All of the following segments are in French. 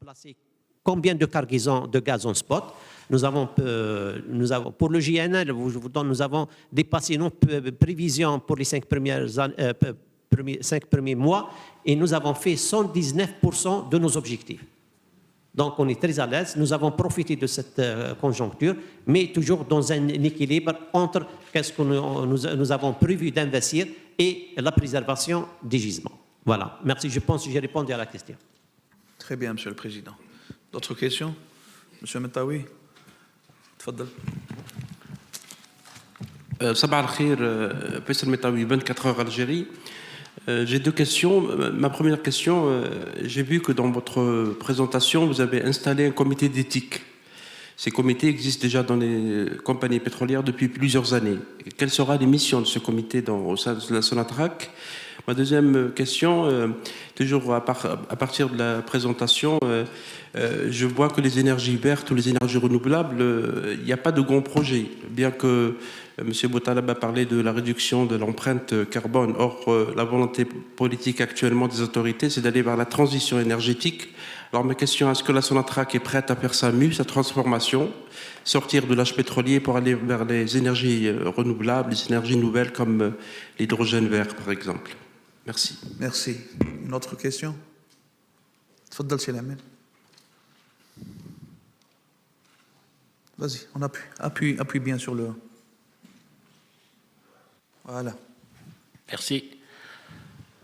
placé combien de cargaisons de gaz en spot. Nous avons pour le JNL, nous avons dépassé nos prévisions pour les 5 premiers mois et nous avons fait 119% de nos objectifs. Donc, on est très à l'aise. Nous avons profité de cette conjoncture, mais toujours dans un équilibre entre ce que nous avons prévu d'investir et la préservation des gisements. Voilà. Merci. Je pense que j'ai répondu à la question. Très bien, Monsieur le Président. D'autres questions? Monsieur Metaoui, tfaddal. Sabah al-Khir, Faisal Metaoui, 24 heures Algérie. J'ai deux questions. Ma première question, j'ai vu que dans votre présentation, vous avez installé un comité d'éthique. Ces comités existent déjà dans les compagnies pétrolières depuis plusieurs années. Quelle sera les missions de ce comité au sein de la Sonatrach? Ma deuxième question, toujours à partir de la présentation, je vois que les énergies vertes ou les énergies renouvelables, il n'y a pas de grands projets, bien que M. Boutalab a parlé de la réduction de l'empreinte carbone. Or, la volonté politique actuellement des autorités, c'est d'aller vers la transition énergétique. Alors ma question, est-ce que la Sonatrach est prête à faire sa mue, sa transformation, sortir de l'âge pétrolier pour aller vers les énergies renouvelables, les énergies nouvelles comme l'hydrogène vert, par exemple? Merci. Merci. Une autre question? Tfaddal, Sir Amin. Vas-y, on appuie. Appuie bien sur le... Voilà. Merci.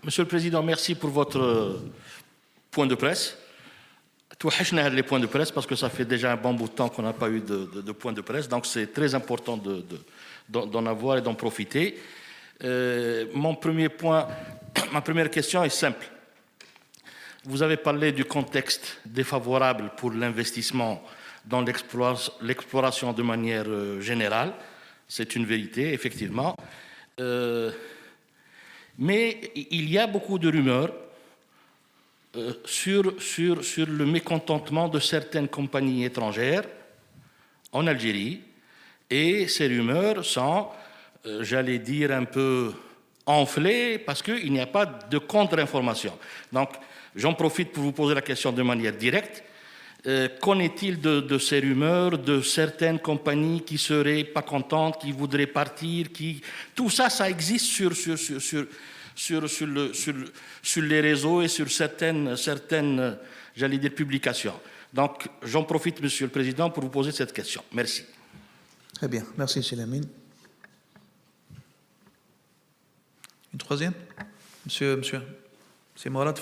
Monsieur le Président, merci pour votre point de presse. Les points de presse parce que ça fait déjà un bon bout de temps qu'on n'a pas eu de point de presse, donc c'est très important d'en avoir et d'en profiter. Mon premier point, ma première question est simple. Vous avez parlé du contexte défavorable pour l'investissement dans l'exploration de manière générale. C'est une vérité, effectivement. Mais il y a beaucoup de rumeurs sur le mécontentement de certaines compagnies étrangères en Algérie. Et ces rumeurs sont, j'allais dire, un peu enflées parce qu'il n'y a pas de contre-information. Donc, j'en profite pour vous poser la question de manière directe. Qu'en est-il de ces rumeurs de certaines compagnies qui seraient pas contentes, qui voudraient partir, tout ça, ça existe sur les réseaux et sur certaines j'allais dire, publications. Donc, j'en profite, Monsieur le Président, pour vous poser cette question. Merci. Très bien. Merci, Sir Amin. Une troisième? Monsieur. C'est Mourad,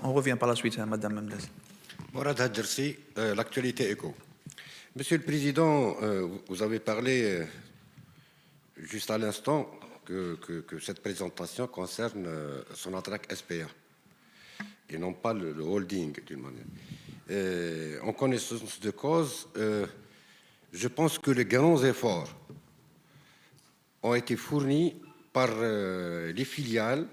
on revient par la suite à Madame Memdez. Mourad Hadjersi, l'actualité éco. Monsieur le Président, vous avez parlé juste à l'instant que cette présentation concerne Sonatrach SPA et non pas le holding d'une manière. En connaissance de cause, je pense que les grands efforts ont été fournis par les filiales,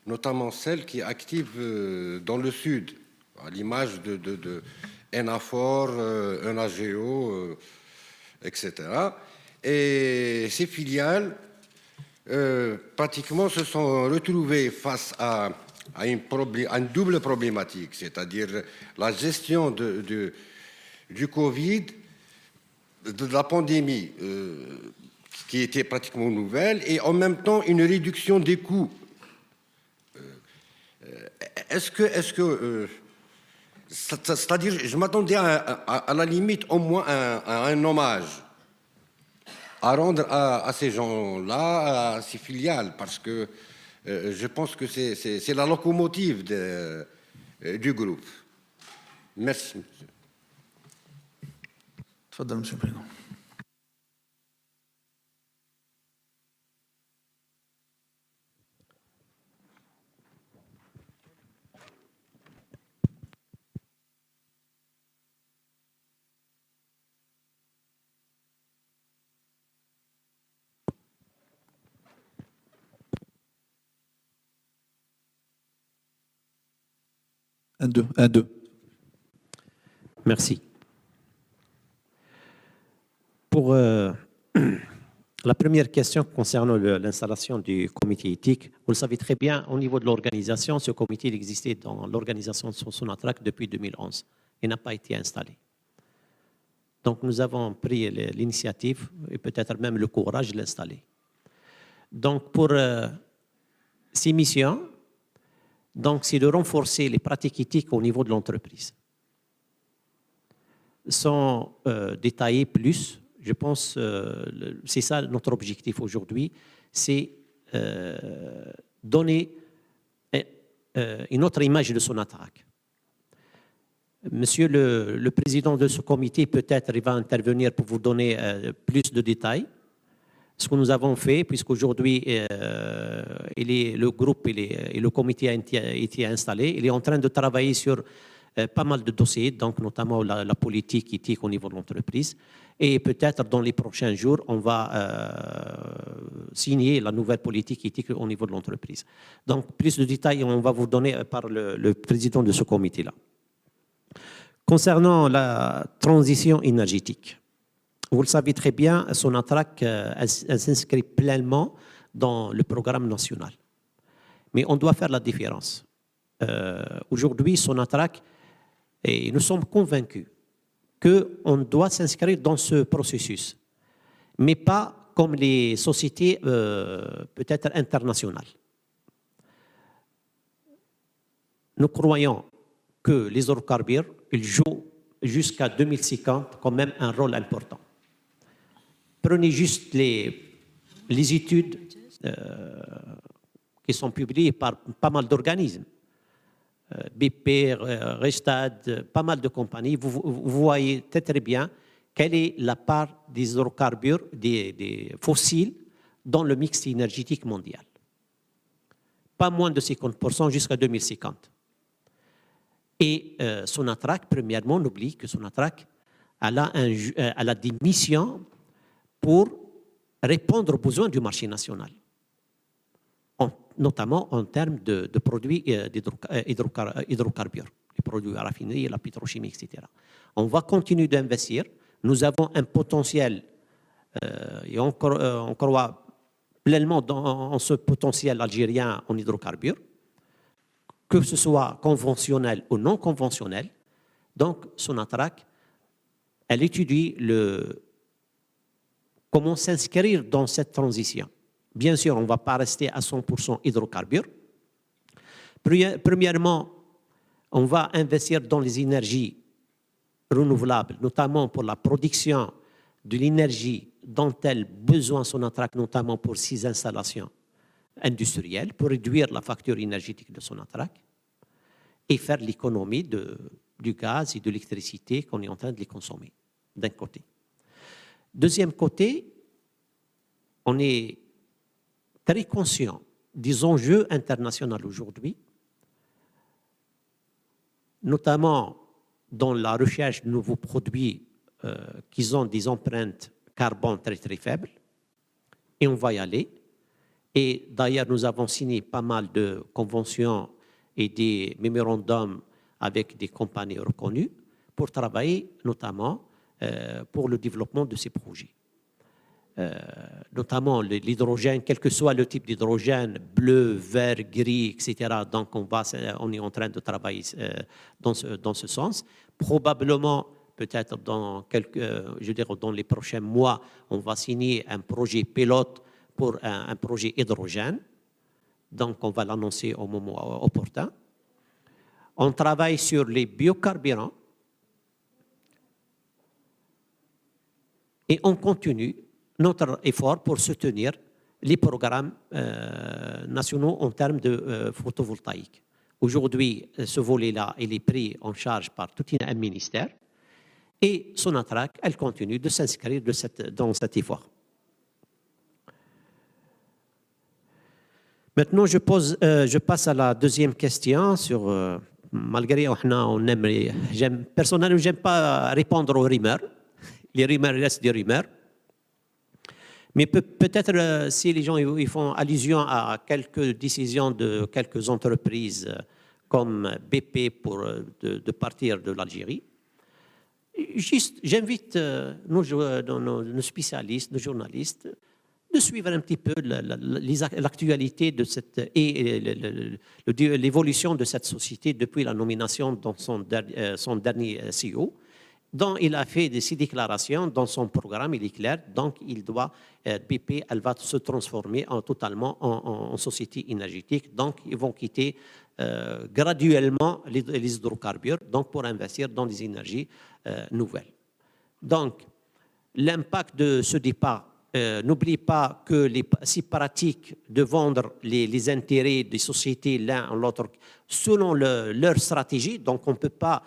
notamment celles qui activent dans le sud, à l'image de Enafor, Enageo, etc. Et ces filiales, pratiquement, se sont retrouvées face à une double problématique, c'est-à-dire la gestion du Covid, de la pandémie, qui était pratiquement nouvelle, et en même temps une réduction des coûts. C'est-à-dire, je m'attendais à la limite au moins à un hommage à rendre à ces gens-là, à ces filiales, parce que je pense que c'est la locomotive du groupe. Merci, monsieur. Tfaddal, Monsieur le Président. Un, deux. Merci. Pour La première question concernant l'installation du comité éthique, vous le savez très bien, au niveau de l'organisation, ce comité il existait dans l'organisation de Sonatrach depuis 2011 et n'a pas été installé. Donc nous avons pris l'initiative et peut-être même le courage de l'installer. Donc pour ces missions, c'est de renforcer les pratiques éthiques au niveau de l'entreprise. Sans détailler plus, je pense c'est ça notre objectif aujourd'hui, c'est donner une autre image de Sonatrach. Monsieur le président de ce comité, peut-être il va intervenir pour vous donner plus de détails. Ce que nous avons fait, puisqu'aujourd'hui le groupe et le comité a été installé, il est en train de travailler sur pas mal de dossiers, donc notamment la politique éthique au niveau de l'entreprise. Et peut-être dans les prochains jours, on va signer la nouvelle politique éthique au niveau de l'entreprise. Donc plus de détails, on va vous donner par le président de ce comité-là. Concernant la transition énergétique, vous le savez très bien, Sonatrach s'inscrit pleinement dans le programme national. Mais on doit faire la différence. Aujourd'hui, Sonatrach, et nous sommes convaincus qu'on doit s'inscrire dans ce processus, mais pas comme les sociétés peut-être internationales. Nous croyons que les hydrocarbures, ils jouent jusqu'à 2050 quand même un rôle important. Prenez juste les études qui sont publiées par pas mal d'organismes, BP, Rystad, pas mal de compagnies. Vous voyez très bien quelle est la part des hydrocarbures, des fossiles dans le mix énergétique mondial. Pas moins de 50% jusqu'à 2050. Et Sonatrach, premièrement, on oublie que Sonatrach elle a des missions pour répondre aux besoins du marché national, notamment en termes de produits hydrocarbures, les produits à raffinerie, la pétrochimie, etc. On va continuer d'investir. Nous avons un potentiel, et on croit pleinement en ce potentiel algérien en hydrocarbures, que ce soit conventionnel ou non conventionnel. Donc, Sonatrach, elle étudie comment s'inscrire dans cette transition. Bien sûr, on ne va pas rester à 100% hydrocarbures. Premièrement, on va investir dans les énergies renouvelables, notamment pour la production de l'énergie dont elle a besoin Sonatrach, notamment pour ses installations industrielles, pour réduire la facture énergétique de Sonatrach et faire l'économie du gaz et de l'électricité qu'on est en train de les consommer, d'un côté. Deuxième côté, on est très conscient des enjeux internationaux aujourd'hui, notamment dans la recherche de nouveaux produits qui ont des empreintes carbone très très faibles, et on va y aller. Et d'ailleurs, nous avons signé pas mal de conventions et des mémorandums avec des compagnies reconnues pour travailler notamment pour le développement de ces projets. Notamment l'hydrogène, quel que soit le type d'hydrogène, bleu, vert, gris, etc. Donc on est en train de travailler dans ce sens. Probablement, peut-être dans les prochains mois, on va signer un projet pilote pour un projet hydrogène. Donc on va l'annoncer au moment opportun. On travaille sur les biocarburants et on continue notre effort pour soutenir les programmes nationaux en termes de photovoltaïque. Aujourd'hui, ce volet-là, il est pris en charge par tout un ministère et Sonatrach, elle continue de s'inscrire dans cet effort. Maintenant, je passe à la deuxième question sur, malgré personnellement, je n'aime pas répondre aux rumeurs. Les rumeurs restent des rumeurs. Mais peut-être si les gens ils font allusion à quelques décisions de quelques entreprises comme BP de partir de l'Algérie, juste j'invite nos spécialistes, nos journalistes, de suivre un petit peu l'actualité de cette et l'évolution de cette société depuis la nomination dans son dernier CEO. Donc, il a fait ces déclarations dans son programme, il est clair. Donc, BP, elle va se transformer totalement en société énergétique. Donc, ils vont quitter graduellement les hydrocarbures donc pour investir dans des énergies nouvelles. Donc, l'impact de ce départ, n'oubliez pas que ces pratiques de vendre les intérêts des sociétés l'un à l'autre selon leur stratégie, donc on ne peut pas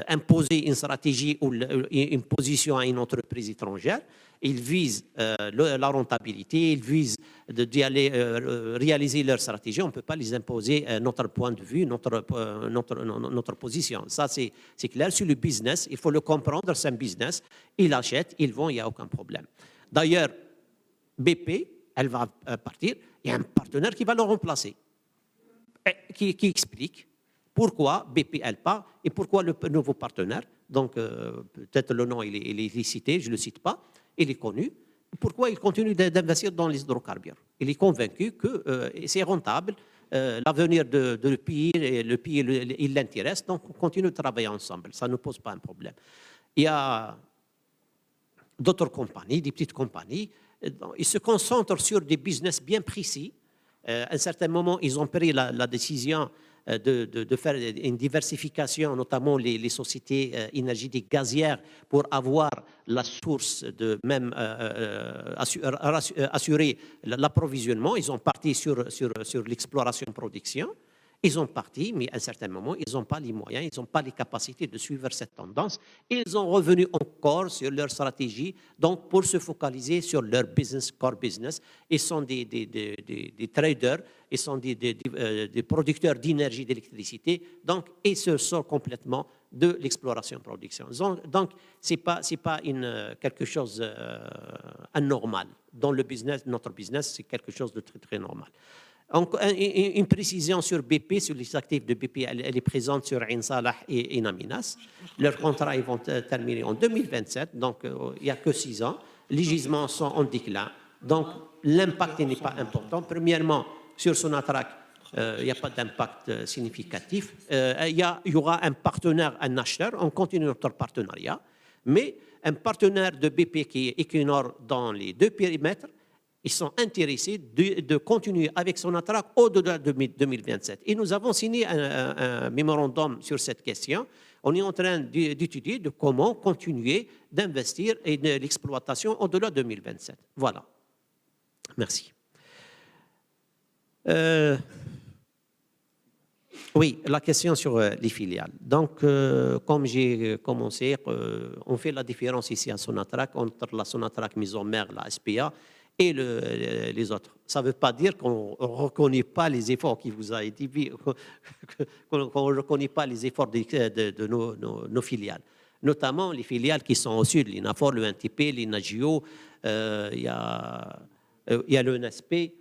imposer une stratégie ou une position à une entreprise étrangère. Ils visent la rentabilité, ils visent d'y aller réaliser leur stratégie. On ne peut pas les imposer notre point de vue, notre position. Ça, c'est clair. Sur le business, il faut le comprendre, c'est un business. Ils achètent, ils vont, il n'y a aucun problème. D'ailleurs, BP, elle va partir, il y a un partenaire qui va le remplacer, qui explique pourquoi BP, elle part, et pourquoi le nouveau partenaire, donc peut-être le nom, il est cité, je ne le cite pas, il est connu, pourquoi il continue d'investir dans les hydrocarbures. Il est convaincu que c'est rentable, l'avenir le pays, il l'intéresse, donc on continue de travailler ensemble, ça ne pose pas un problème. Il y a d'autres compagnies, des petites compagnies, ils se concentrent sur des business bien précis. À un certain moment, ils ont pris la décision de faire une diversification, notamment les sociétés énergétiques gazières, pour avoir la source de même assurer l'approvisionnement. Ils ont parti sur l'exploration-production. Ils ont parti, mais à un certain moment, ils n'ont pas les moyens, ils n'ont pas les capacités de suivre cette tendance. Ils ont revenu encore sur leur stratégie, donc pour se focaliser sur leur business, core business. Ils sont des traders, ils sont des producteurs d'énergie, d'électricité, donc ils se sortent complètement de l'exploration-production. Donc, ce n'est pas quelque chose anormal. Dans le business, notre business, c'est quelque chose de très, très normal. Une précision sur BP, sur les actifs de BP, elle est présente sur Ain Salah et Naminas. Leurs contrats ils vont terminer en 2027, donc il n'y a que 6 ans. Les gisements sont en déclin, donc l'impact n'est pas important. Premièrement, sur Sonatrach, il n'y a pas d'impact significatif. Il y aura un partenaire, un acheteur, on continue notre partenariat, mais un partenaire de BP qui est Equinor dans les 2 périmètres, ils sont intéressés de continuer avec Sonatrach au-delà de 2027. Et nous avons signé un mémorandum sur cette question. On est en train d'étudier de comment continuer d'investir et de l'exploitation au-delà de 2027. Voilà. Merci. Oui, la question sur les filiales. Donc, comme j'ai commencé, on fait la différence ici à Sonatrach entre la Sonatrach mise en mer, la SPA, et les autres. Ça ne veut pas dire qu'on ne reconnaît pas les efforts qui vous a été dit, qu'on ne reconnaît pas les efforts de nos filiales, notamment les filiales qui sont au sud, l'INAFOR, le NTP, l'INAGIO, il y a le NSP,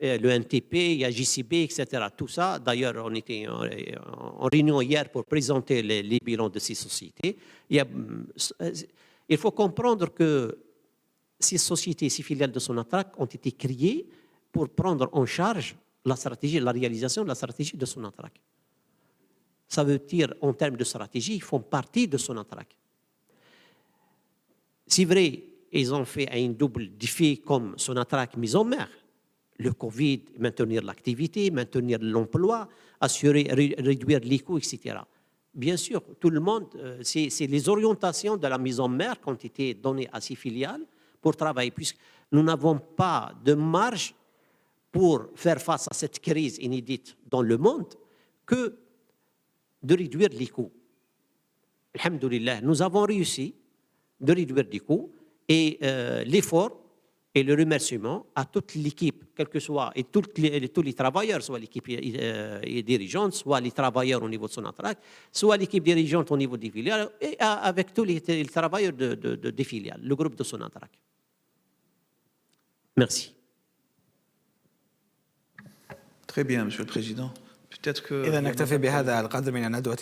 le NTP, il y a JCB, etc. Tout ça, d'ailleurs, on était en réunion hier pour présenter les bilans de ces sociétés. Il faut comprendre que ces sociétés, ces filiales de Sonatrach ont été créées pour prendre en charge la stratégie, la réalisation de la stratégie de Sonatrach. Ça veut dire, en termes de stratégie, ils font partie de Sonatrach. C'est vrai, ils ont fait un double défi comme Sonatrach mise en mer. Le Covid, maintenir l'activité, maintenir l'emploi, assurer, réduire les coûts, etc. Bien sûr, tout le monde, c'est les orientations de la mise en mer qui ont été données à ces filiales pour travailler, puisque nous n'avons pas de marge pour faire face à cette crise inédite dans le monde que de réduire les coûts. Alhamdulillah, nous avons réussi de réduire les coûts et l'effort et le remerciement à toute l'équipe, quel que soit, et tous les travailleurs, soit l'équipe dirigeante, soit les travailleurs au niveau de Sonatrach, soit l'équipe dirigeante au niveau des filiales, et avec tous les travailleurs des filiales, le groupe de Sonatrach. Merci. Très bien, Monsieur le Président. Peut-être que... إذا نكتفي بهذا القدر من الندوة